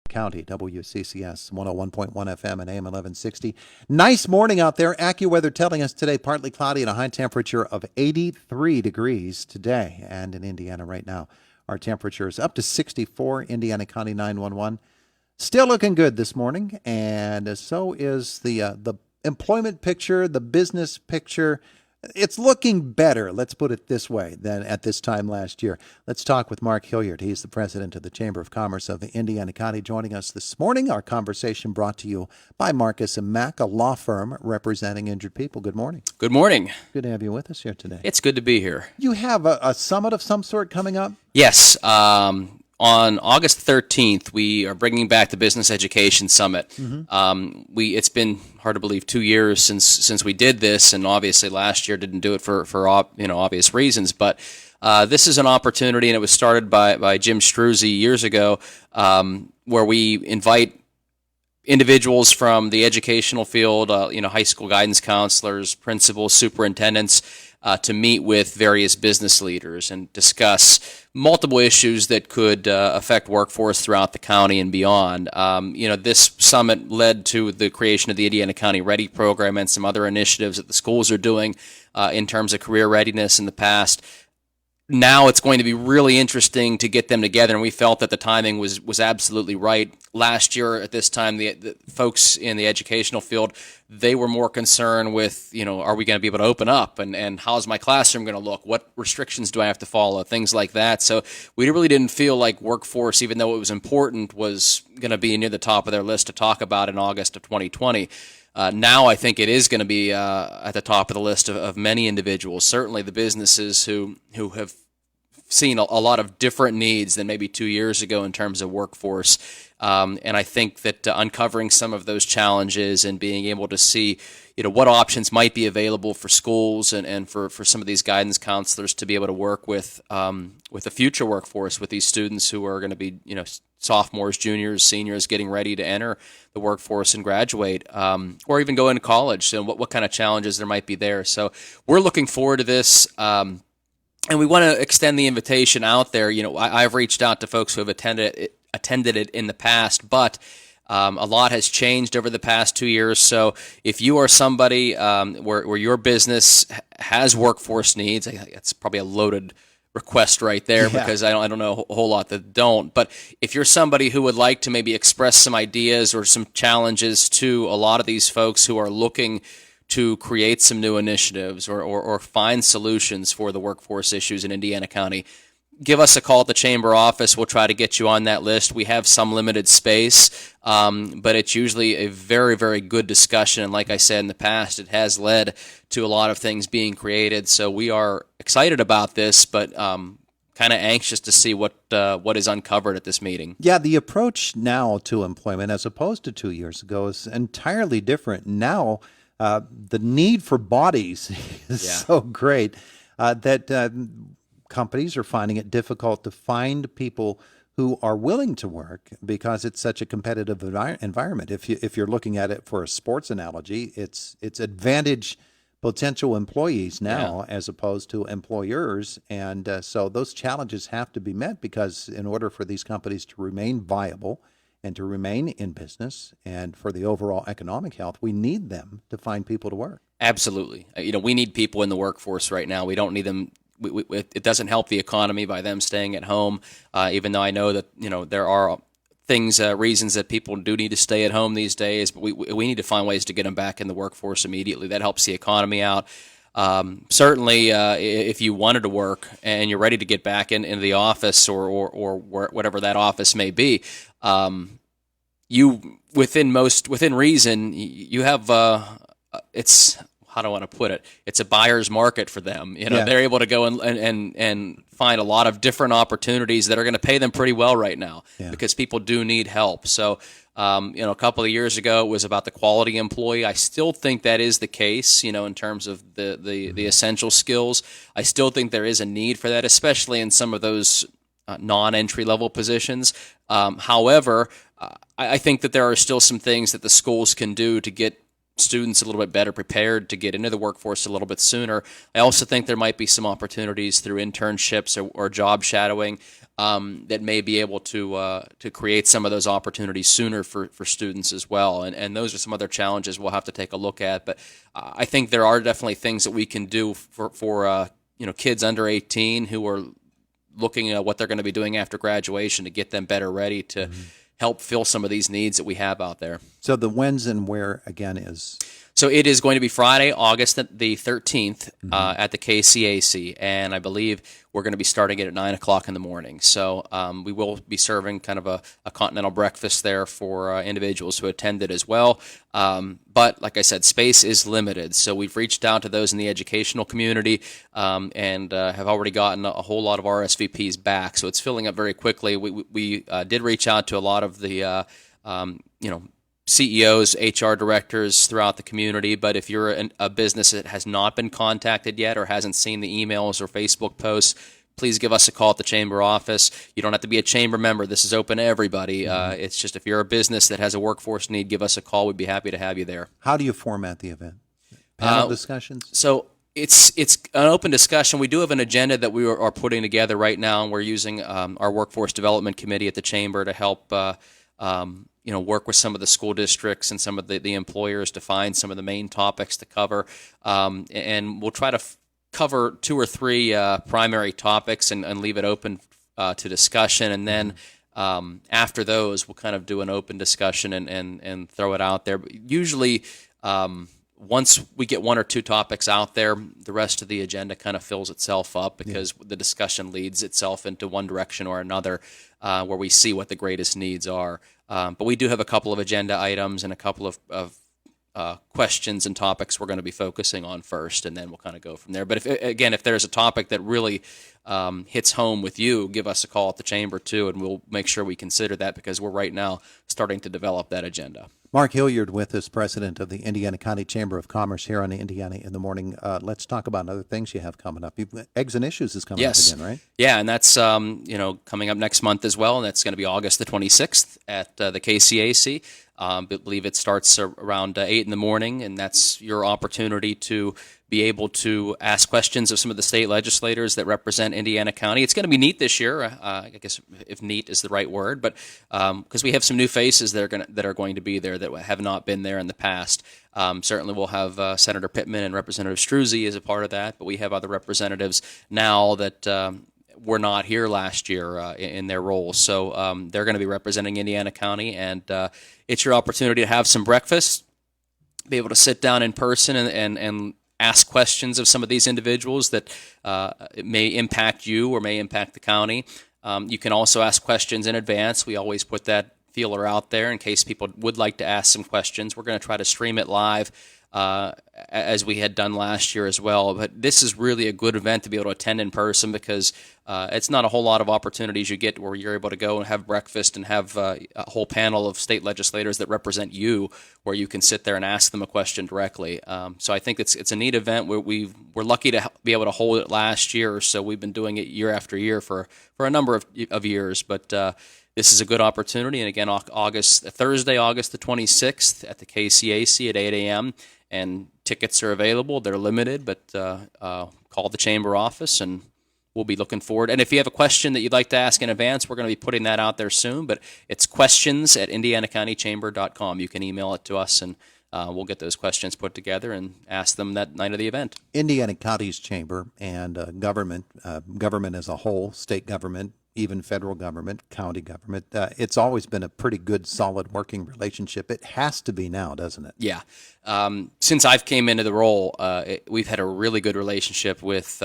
County, WCCS 101.1 FM and AM 1160. Nice morning out there. AccuWeather telling us today partly cloudy and a high temperature of 83 degrees today. And in Indiana right now, our temperature is up to 64. Indiana County 911. Still looking good this morning, and so is the employment picture, the business picture. It's looking better, let's put it this way, than at this time last year. Let's talk with Mark Hilliard. He's the president of the Chamber of Commerce of Indiana County, joining us this morning. Our conversation brought to you by Marcus & Mack, a law firm representing injured people. Good morning. Good morning. Good to have you with us here today. It's good to be here. You have a summit of some sort coming up? Yes. On August 13th, we are bringing back the Business Education Summit. Mm-hmm. It's been hard to believe 2 years since we did this, and obviously last year didn't do it for obvious reasons. But this is an opportunity, and it was started by Jim Struzzi years ago, where we invite individuals from the educational field, high school guidance counselors, principals, superintendents, to meet with various business leaders and discuss multiple issues that could affect workforce throughout the county and beyond. This summit led to the creation of the Indiana County Ready program and some other initiatives that the schools are doing in terms of career readiness in the past. Now it's going to be really interesting to get them together, and we felt that the timing was absolutely right. Last year at this time, the folks in the educational field, they were more concerned with, are we going to be able to open up, and how's my classroom going to look? What restrictions do I have to follow? Things like that. So we really didn't feel like workforce, even though it was important, was going to be near the top of their list to talk about in August of 2020. Now I think it is going to be at the top of the list of many individuals, certainly the businesses who have seen a lot of different needs than maybe 2 years ago in terms of workforce. And I think that uncovering some of those challenges and being able to see what options might be available for schools and for some of these guidance counselors to be able to work with the future workforce, with these students who are going to be sophomores, juniors, seniors getting ready to enter the workforce and graduate, or even go into college. So what kind of challenges there might be there. So we're looking forward to this. And we want to extend the invitation out there. I've reached out to folks who have attended it in the past, but a lot has changed over the past 2 years. So if you are somebody where your business has workforce needs, it's probably a loaded request right there, because I don't know a whole lot that don't. But if you're somebody who would like to maybe express some ideas or some challenges to a lot of these folks who are looking to create some new initiatives or find solutions for the workforce issues in Indiana County, give us a call at the Chamber office. We'll try to get you on that list. We have some limited space, but it's usually a very, very good discussion. And like I said in the past, it has led to a lot of things being created. So we are excited about this, but kind of anxious to see what is uncovered at this meeting. Yeah, the approach now to employment as opposed to 2 years ago is entirely different. Now, the need for bodies is so great that companies are finding it difficult to find people who are willing to work because it's such a competitive environment. If you're looking at it for a sports analogy, it's advantage potential employees now as opposed to employers, and so those challenges have to be met, because in order for these companies to remain viable and to remain in business and for the overall economic health, we need them to find people to work. Absolutely. We need people in the workforce right now. We don't need them. It doesn't help the economy by them staying at home, even though I know that, there are reasons that people do need to stay at home these days, but we need to find ways to get them back in the workforce immediately. That helps the economy out. Certainly, if you wanted to work and you're ready to get back into the office or whatever that office may be, you within reason, you have it's, how do I want to put it? It's a buyer's market for them. They're able to go and find a lot of different opportunities that are going to pay them pretty well right now, because people do need help. So, a couple of years ago, it was about the quality employee. I still think that is the case, in terms of the essential skills. I still think there is a need for that, especially in some of those non-entry level positions. However, I think that there are still some things that the schools can do to get students a little bit better prepared to get into the workforce a little bit sooner. I also think there might be some opportunities through internships or job shadowing that may be able to create some of those opportunities sooner for students as well. And those are some other challenges we'll have to take a look at. But I think there are definitely things that we can do for kids under 18 who are looking at what they're going to be doing after graduation to get them better ready to help fill some of these needs that we have out there. So the when's and where, again, is? So it is going to be Friday, August the 13th at the KCAC, and I believe we're going to be starting it at 9 o'clock in the morning. So we will be serving kind of a continental breakfast there for individuals who attended as well. But like I said, space is limited. So we've reached out to those in the educational community and have already gotten a whole lot of RSVPs back. So it's filling up very quickly. We did reach out to a lot of the CEOs, HR directors throughout the community, but if you're a business that has not been contacted yet or hasn't seen the emails or Facebook posts, please give us a call at the Chamber office. You don't have to be a Chamber member. This is open to everybody. It's just if you're a business that has a workforce need, give us a call. We'd be happy to have you there. How do you format the event? Panel discussions? So it's an open discussion. We do have an agenda that we are putting together right now, and we're using our Workforce Development Committee at the Chamber to help work with some of the school districts and some of the employers to find some of the main topics to cover. And we'll try to cover 2 or 3 primary topics and leave it open to discussion. And then after those, we'll kind of do an open discussion and throw it out there. But usually, once we get 1 or 2 topics out there, the rest of the agenda kind of fills itself up because the discussion leads itself into one direction or another where we see what the greatest needs are. But we do have a couple of agenda items and a couple of questions and topics we're going to be focusing on first, and then we'll kind of go from there. But if there's a topic that really hits home with you, give us a call at the Chamber too, and we'll make sure we consider that because we're right now starting to develop that agenda. Mark Hilliard with us, president of the Indiana County Chamber of Commerce here on Indiana in the Morning. Let's talk about other things you have coming up. Eggs and Issues is coming up again, right? Yeah, and that's coming up next month as well, and that's going to be August the 26th at the KCAC. I believe it starts around 8 in the morning, and that's your opportunity to be able to ask questions of some of the state legislators that represent Indiana County. It's going to be neat this year, I guess if neat is the right word, but because we have some new faces that are going to be there that have not been there in the past. Certainly we'll have Senator Pittman and Representative Struzzi as a part of that, but we have other representatives now that were not here last year in their roles. So they're going to be representing Indiana County, and it's your opportunity to have some breakfast, be able to sit down in person and ask questions of some of these individuals that it may impact you or may impact the county. You can also ask questions in advance. We always put that feeler out there in case people would like to ask some questions. We're going to try to stream it live as we had done last year as well. But this is really a good event to be able to attend in person because it's not a whole lot of opportunities you get where you're able to go and have breakfast and have a whole panel of state legislators that represent you where you can sit there and ask them a question directly. So I think it's a neat event. We're lucky to be able to hold it last year, so we've been doing it year after year for a number of years. But this is a good opportunity. And again, Thursday, August the 26th at the KCAC at 8 a.m., and tickets are available. They're limited, but call the Chamber office, and we'll be looking forward. And if you have a question that you'd like to ask in advance, we're going to be putting that out there soon, but it's questions@indianacountychamber.com. You can email it to us, and we'll get those questions put together and ask them that night of the event. Indiana County's Chamber and government as a whole, state government, even federal government, county government, it's always been a pretty good, solid working relationship. It has to be now, doesn't it? Yeah. Since I've came into the role, we've had a really good relationship with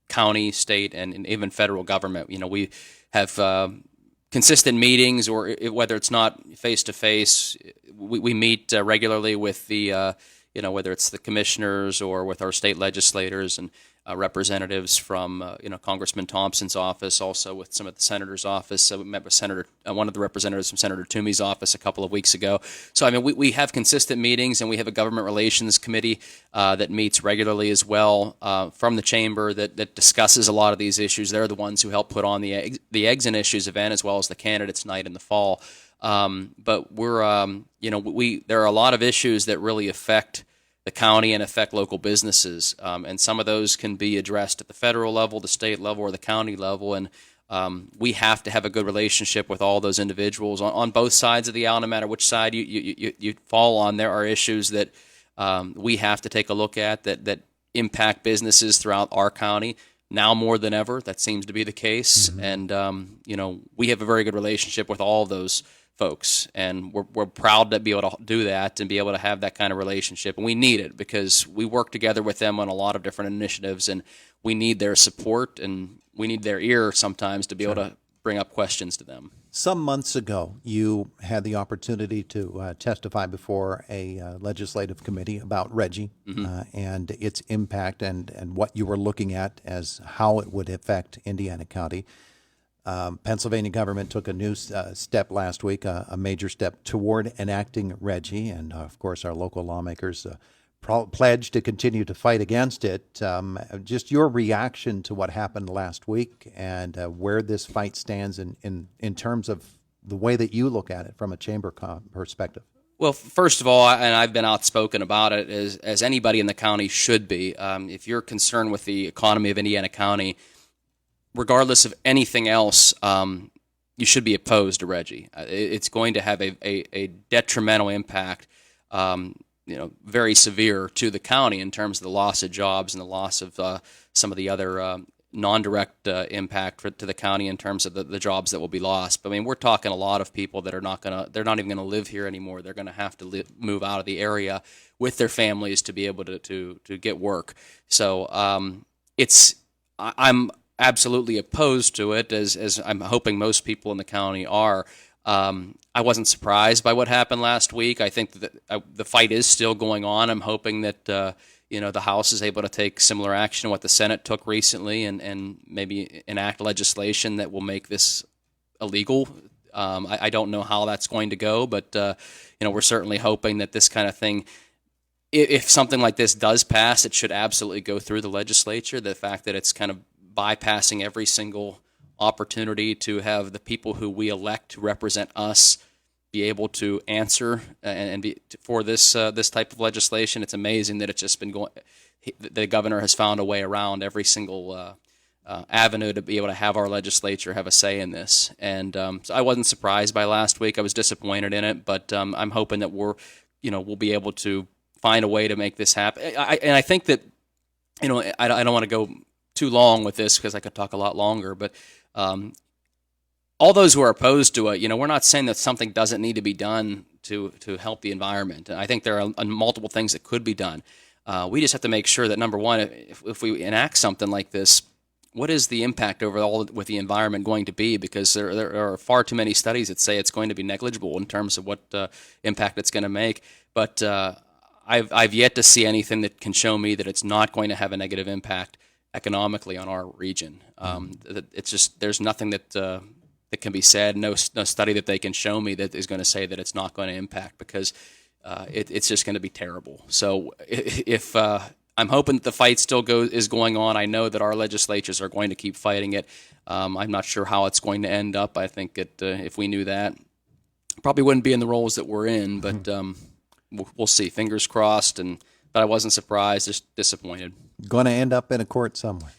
county, state, and even federal government. We have consistent meetings, or whether it's not face-to-face, we meet regularly with the, whether it's the commissioners or with our state legislators and representatives from, Congressman Thompson's office, also with some of the senator's office. So we met with one of the representatives from Senator Toomey's office a couple of weeks ago. So, we have consistent meetings, and we have a government relations committee that meets regularly as well from the Chamber that discusses a lot of these issues. They're the ones who help put on the Eggs and Issues event as well as the Candidates Night in the fall. But we're, there are a lot of issues that really affect the county and affect local businesses. And some of those can be addressed at the federal level, the state level, or the county level. And We have to have a good relationship with all those individuals on both sides of the aisle, no matter which side you fall on. There are issues that we have to take a look at that impact businesses throughout our county. Now more than ever, that seems to be the case. And, we have a very good relationship with all of those folks. And we're proud to be able to do that and be able to have that kind of relationship. And we need it because we work together with them on a lot of different initiatives, and we need their support and we need their ear sometimes to be able to bring up questions to them. Some months ago, you had the opportunity to testify before a legislative committee about Reggie and its impact and what you were looking at as how it would affect Indiana County. Pennsylvania government took a new step last week, a major step toward enacting Reggie, and of course our local lawmakers pledged to continue to fight against it. Just your reaction to what happened last week and where this fight stands in terms of the way that you look at it from a chamber perspective. Well, first of all, and I've been outspoken about it, as anybody in the county should be, if you're concerned with the economy of Indiana County, regardless of anything else, you should be opposed to Reggie. It's going to have a detrimental impact, very severe to the county in terms of the loss of jobs and the loss of some of the other non-direct impact to the county in terms of the jobs that will be lost. But I mean, we're talking a lot of people that they're not even going to live here anymore. They're going to have to move out of the area with their families to be able to get work. So I'm absolutely opposed to it, as I'm hoping most people in the county are. I wasn't surprised by what happened last week. I think that the fight is still going on. I'm hoping that the House is able to take similar action to what the Senate took recently and maybe enact legislation that will make this illegal. I don't know how that's going to go, but we're certainly hoping that this kind of thing, if something like this does pass, it should absolutely go through the legislature. The fact that it's kind of bypassing every single opportunity to have the people who we elect to represent us be able to answer and be for this type of legislation. It's amazing that it's just been going. The governor has found a way around every single avenue to be able to have our legislature have a say in this. And so I wasn't surprised by last week. I was disappointed in it, but I'm hoping that we'll be able to find a way to make this happen. I think that I don't want to go too long with this because I could talk a lot longer, but all those who are opposed to it, we're not saying that something doesn't need to be done to help the environment. And I think there are multiple things that could be done. We just have to make sure that, number one, if we enact something like this, what is the impact overall with the environment going to be? Because there are far too many studies that say it's going to be negligible in terms of what impact it's going to make. But I've yet to see anything that can show me that it's not going to have a negative impact economically on our region. It's just there's nothing that can be said, no study that they can show me that is going to say that it's not going to impact, because it's just going to be terrible. So if I'm hoping that the fight still is going on. I know that our legislatures are going to keep fighting it. I'm not sure how it's going to end up. I think if we knew that, probably wouldn't be in the roles that we're in, but we'll see. Fingers crossed. But I wasn't surprised, just disappointed. Going to end up in a court somewhere.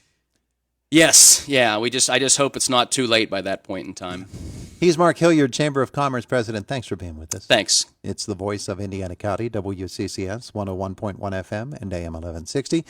Yes, yeah. I just hope it's not too late by that point in time. He's Mark Hilliard, Chamber of Commerce President. Thanks for being with us. Thanks. It's the voice of Indiana County, WCCS 101.1 FM and AM 1160.